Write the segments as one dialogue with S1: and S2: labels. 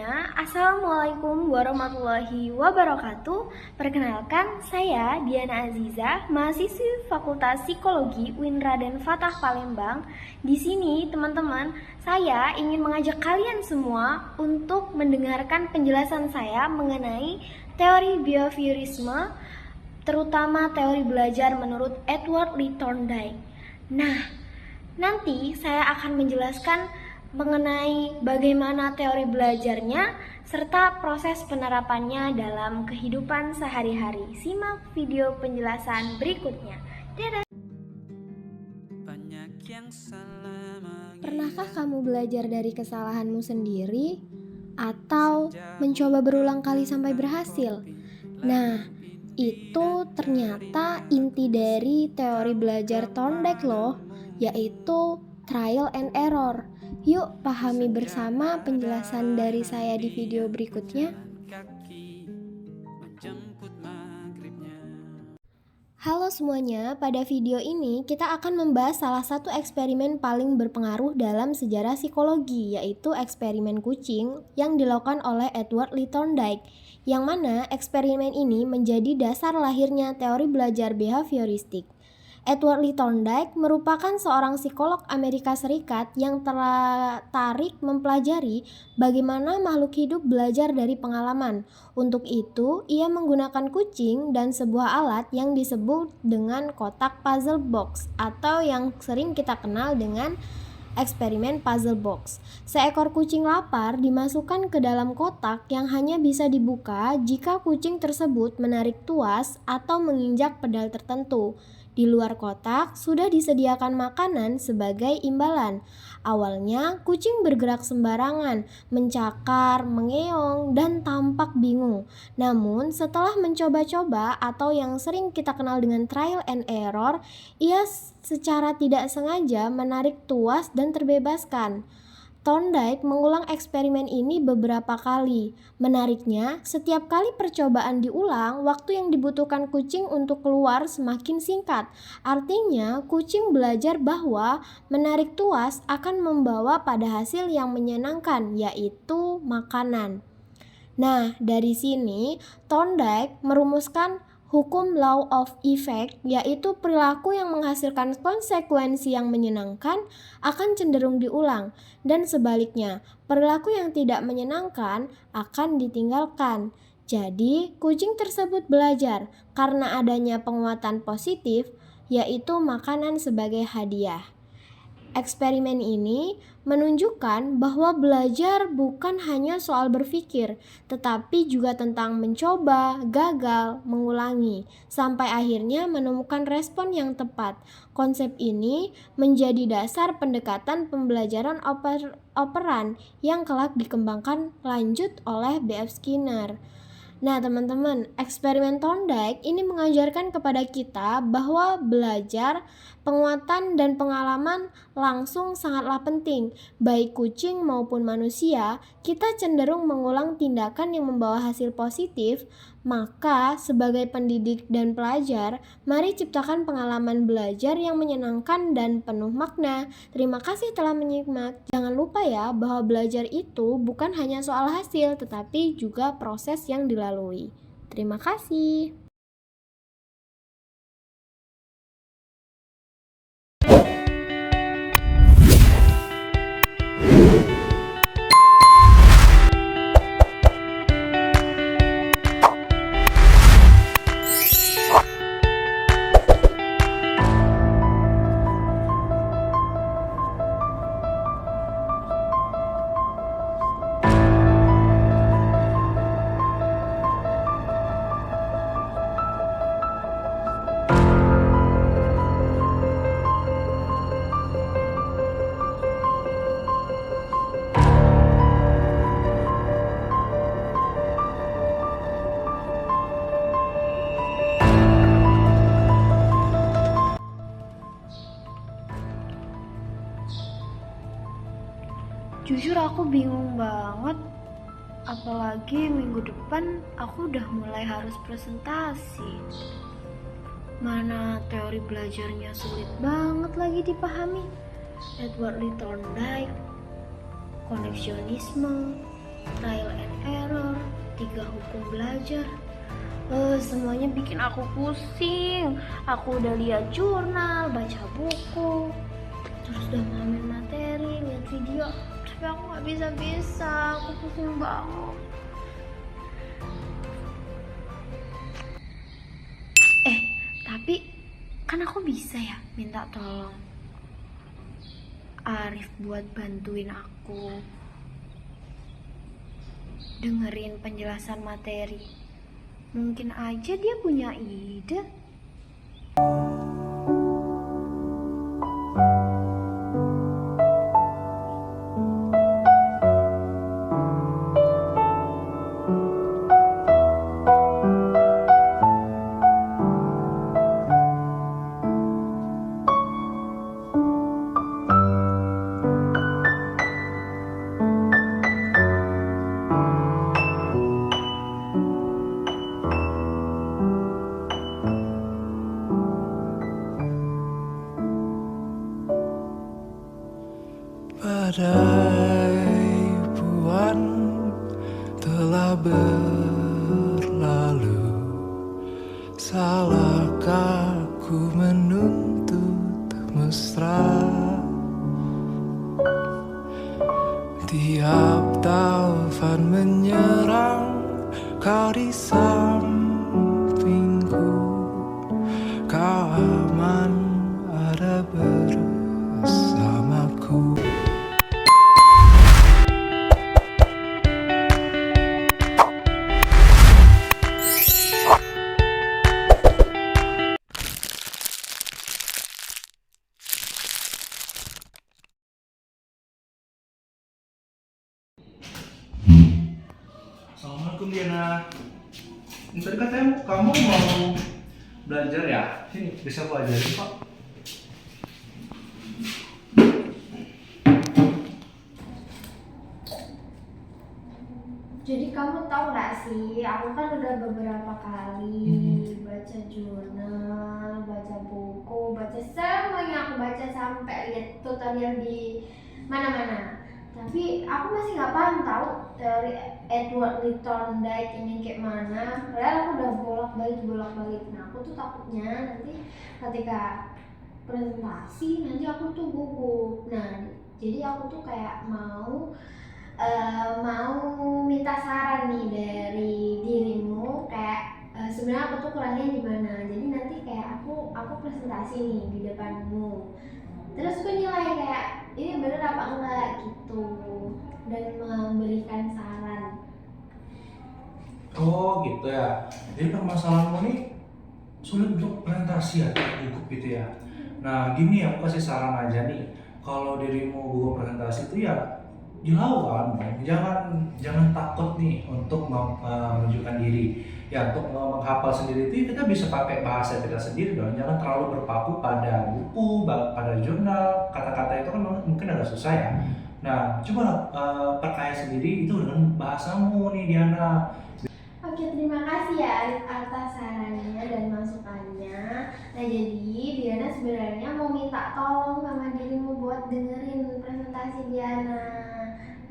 S1: semuanya, Assalamualaikum warahmatullahi wabarakatuh. Perkenalkan, saya Diana Aziza, mahasiswi Fakultas Psikologi UIN Raden Fatah Palembang. Di sini, teman-teman, saya ingin mengajak kalian semua untuk mendengarkan penjelasan saya mengenai teori behaviorisme, terutama teori belajar menurut Edward Lee Thorndike. Nah, nanti saya akan menjelaskan mengenai bagaimana teori belajarnya serta proses penerapannya dalam kehidupan sehari-hari. Simak video penjelasan berikutnya. Dadah.
S2: Pernahkah kamu belajar dari kesalahanmu sendiri atau mencoba berulang kali sampai berhasil? Nah, itu ternyata inti dari teori belajar Thorndike loh, yaitu trial and error. Yuk pahami bersama penjelasan dari saya di video berikutnya. Halo semuanya, pada video ini kita akan membahas salah satu eksperimen paling berpengaruh dalam sejarah psikologi, yaitu eksperimen kucing yang dilakukan oleh Edward Lee Thorndike, yang mana eksperimen ini menjadi dasar lahirnya teori belajar behavioristik. Edward Lee Thorndike merupakan seorang psikolog Amerika Serikat yang tertarik mempelajari bagaimana makhluk hidup belajar dari pengalaman. Untuk itu, ia menggunakan kucing dan sebuah alat yang disebut dengan kotak puzzle box atau yang sering kita kenal dengan eksperimen puzzle box. Seekor kucing lapar dimasukkan ke dalam kotak yang hanya bisa dibuka jika kucing tersebut menarik tuas atau menginjak pedal tertentu. Di luar kotak sudah disediakan makanan sebagai imbalan. Awalnya kucing bergerak sembarangan, mencakar, mengeong, dan tampak bingung. Namun setelah mencoba-coba atau yang sering kita kenal dengan trial and error, ia secara tidak sengaja menarik tuas dan terbebaskan. Thorndike mengulang eksperimen ini beberapa kali. Menariknya, setiap kali percobaan diulang, waktu yang dibutuhkan kucing untuk keluar semakin singkat. Artinya, kucing belajar bahwa menarik tuas akan membawa pada hasil yang menyenangkan, yaitu makanan. Nah, dari sini Thorndike merumuskan hukum law of effect, yaitu perilaku yang menghasilkan konsekuensi yang menyenangkan akan cenderung diulang, dan sebaliknya, perilaku yang tidak menyenangkan akan ditinggalkan. Jadi, kucing tersebut belajar karena adanya penguatan positif, yaitu makanan sebagai hadiah. Eksperimen ini menunjukkan bahwa belajar bukan hanya soal berpikir, tetapi juga tentang mencoba, gagal, mengulangi, sampai akhirnya menemukan respon yang tepat. Konsep ini menjadi dasar pendekatan pembelajaran operan yang kelak dikembangkan lanjut oleh B.F. Skinner. Nah teman-teman, eksperimen Thorndike ini mengajarkan kepada kita bahwa belajar, penguatan, dan pengalaman langsung sangatlah penting. Baik kucing maupun manusia, kita cenderung mengulang tindakan yang membawa hasil positif. Maka sebagai pendidik dan pelajar, mari ciptakan pengalaman belajar yang menyenangkan dan penuh makna. Terima kasih telah menyimak. Jangan lupa ya bahwa belajar itu bukan hanya soal hasil, tetapi juga proses yang dilalui. Terima kasih.
S1: Jujur aku bingung banget, apalagi minggu depan aku udah mulai harus presentasi. Mana teori belajarnya sulit banget lagi dipahami. Edward Lee Thorndike, koneksionisme, trial and error, 3 hukum belajar. Semuanya bikin aku pusing. Aku udah lihat jurnal, baca buku, terus udah ngalamin materi, lihat video, tapi aku nggak bisa. Aku pusing banget. Tapi kan aku bisa ya minta tolong Arif buat bantuin aku dengerin penjelasan materi. Mungkin aja dia punya ide.
S3: Badai buan telah berlalu, salahkah ku menuntut mesra? Tiap taufan menyerang, kau di sampingku, kau aman ada bersamaku.
S4: Assalamualaikum Diana. Tadi katanya kamu mau belajar ya? Sini, bisa aku ajarin kok.
S2: Jadi kamu tahu nggak sih, aku kan udah beberapa kali baca jurnal, baca buku, baca semuanya aku baca sampai lihat tutorial di mana-mana. Tapi aku masih nggak paham tahu teori Edward Thorndike ini kayak mana. Padahal aku udah bolak-balik. Nah aku tuh takutnya nanti ketika presentasi nanti aku tuh gugup. Nah jadi aku tuh kayak mau minta saran nih dari dirimu, kayak sebenarnya aku tuh kurangnya di mana. Jadi nanti kayak aku presentasi nih di depanmu, terus aku nilai kayak ini bener apa enggak gitu, dan memberikan saran.
S4: Oh gitu ya. Jadi permasalahanmu nih sulit untuk presentasi atau gugup gitu ya. Nah gini ya, aku kasih saran aja nih. Kalau dirimu gugup presentasi itu ya dilawan, jangan takut nih untuk menunjukkan diri. Ya untuk menghafal sendiri itu kita bisa pakai bahasa kita sendiri dong. Jangan terlalu berpaku pada buku, pada jurnal. Kata-kata itu kan mungkin agak susah ya. Nah coba perkaya sendiri itu dengan bahasamu nih Diana.
S2: Oke, terima kasih ya Arif atas sarannya dan masukannya. Nah jadi Diana sebenarnya mau minta tolong sama dirimu buat dengerin presentasi Diana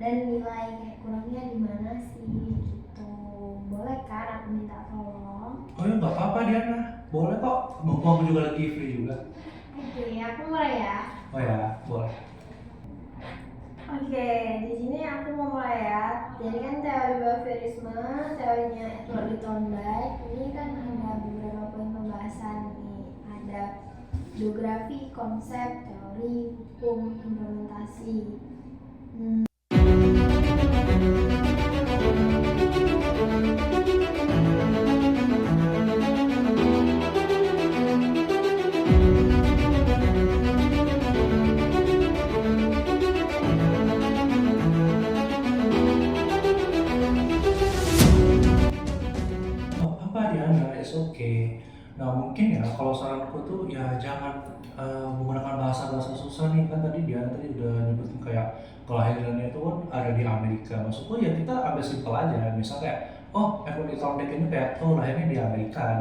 S2: dan nilai kayak kurangnya di mana sih gitu. Boleh kan aku minta tolong?
S4: Oh ya nggak apa-apa Diana, boleh kok. Mumpung aku juga lagi free juga.
S2: Oke, aku mulai ya.
S4: Oh ya boleh.
S2: Oke, di sini aku mau mulai ya. Jadi kan teori behaviorisme, teorinya Edward Thorndike, ini kan ada beberapa poin pembahasan nih. Ada biografi, konsep, teori, hukum, implementasi.
S4: Oh, apa Diana, it's okay. Nah mungkin ya kalau saranku tuh ya jangan menggunakan bahasa-bahasa susah nih. Kan tadi Diana tadi udah nyebutin kayak kelahirannya itu kan ada di Amerika. Maksudku ya kita ambil simpel aja. Misal kayak, oh Edward Thorndike ini kayak, oh lahirnya di Amerika.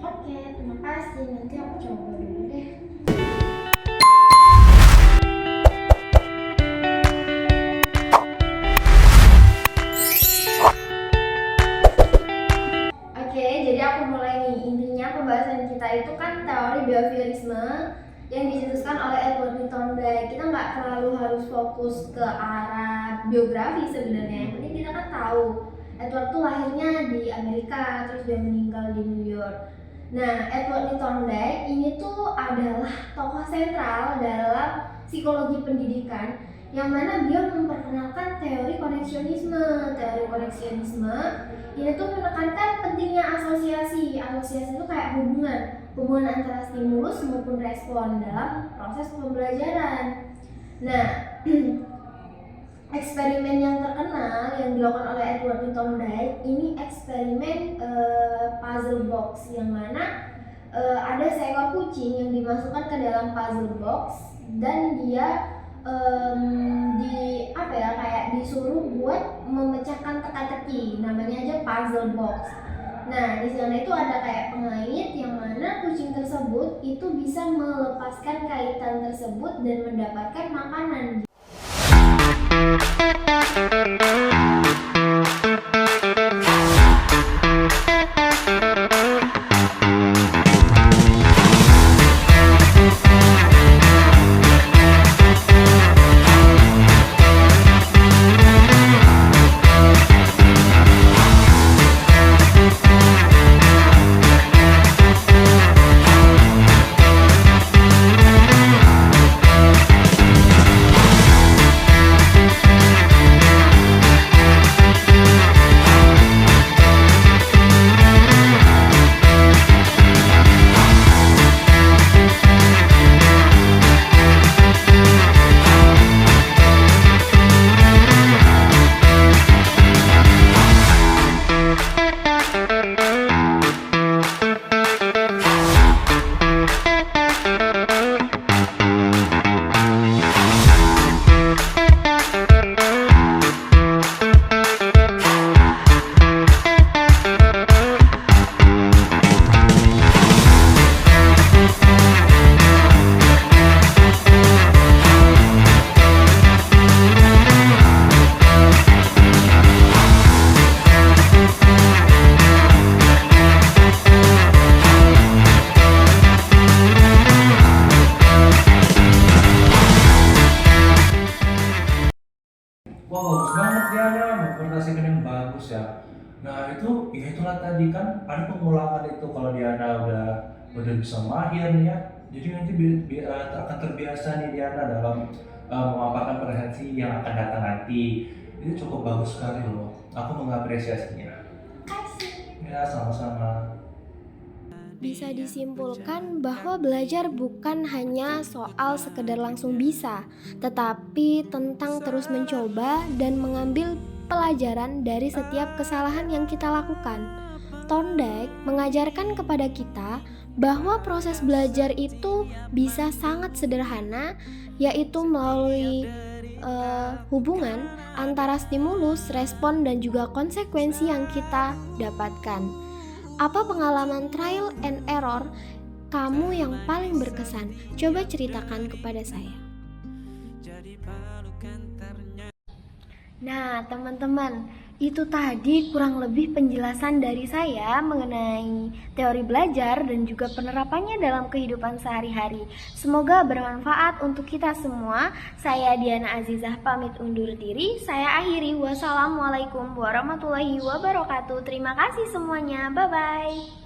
S2: Oke, terima kasih. Nanti aku coba dulu deh. Oke, jadi aku mulai nih. Intinya pembahasan kita itu kan teori behaviorisme yang dicetuskan oleh Edward Thorndike. Kita nggak terlalu harus fokus ke arah biografi sebenarnya. Yang penting kita kan tahu Edward tuh lahirnya di Amerika, terus dia meninggal di New York. Nah, Edward Thorndike ini tuh adalah tokoh sentral dalam psikologi pendidikan, yang mana dia memperkenalkan teori koneksionisme. Teori koneksionisme ini tuh menekankan pentingnya asosiasi. Asosiasi itu kayak hubungan antara stimulus maupun respon dalam proses pembelajaran. Nah, eksperimen yang terkenal yang dilakukan oleh Edward Thorndike ini eksperimen puzzle box, yang mana ada seekor kucing yang dimasukkan ke dalam puzzle box dan dia kayak disuruh buat memecahkan teka-teki, namanya aja puzzle box. Nah, di sana itu ada kayak pengait yang mana kucing tersebut itu bisa melepaskan kaitan tersebut dan mendapatkan makanan.
S4: Wah, bagus banget dia ada mempresentasikan yang bagus ya. Nah itu, ya itulah tadi kan ada pengulangan itu kalau Diana udah bisa mahir nih ya. Jadi nanti akan terbiasa nih Diana dalam memaparkan presensi yang akan datang nanti. Itu cukup bagus sekali loh. Aku mengapresiasinya. Ya, sama-sama.
S2: Bisa disimpulkan bahwa belajar bukan hanya soal sekedar langsung bisa, tetapi tentang terus mencoba dan mengambil pelajaran dari setiap kesalahan yang kita lakukan. Thorndike mengajarkan kepada kita bahwa proses belajar itu bisa sangat sederhana, yaitu melalui hubungan antara stimulus, respon, dan juga konsekuensi yang kita dapatkan. Apa pengalaman trial and error kamu yang paling berkesan? Coba ceritakan kepada saya.
S1: Nah, teman-teman, itu tadi kurang lebih penjelasan dari saya mengenai teori belajar dan juga penerapannya dalam kehidupan sehari-hari. Semoga bermanfaat untuk kita semua. Saya Diana Azizah pamit undur diri. Saya akhiri. Wassalamualaikum warahmatullahi wabarakatuh. Terima kasih semuanya. Bye-bye.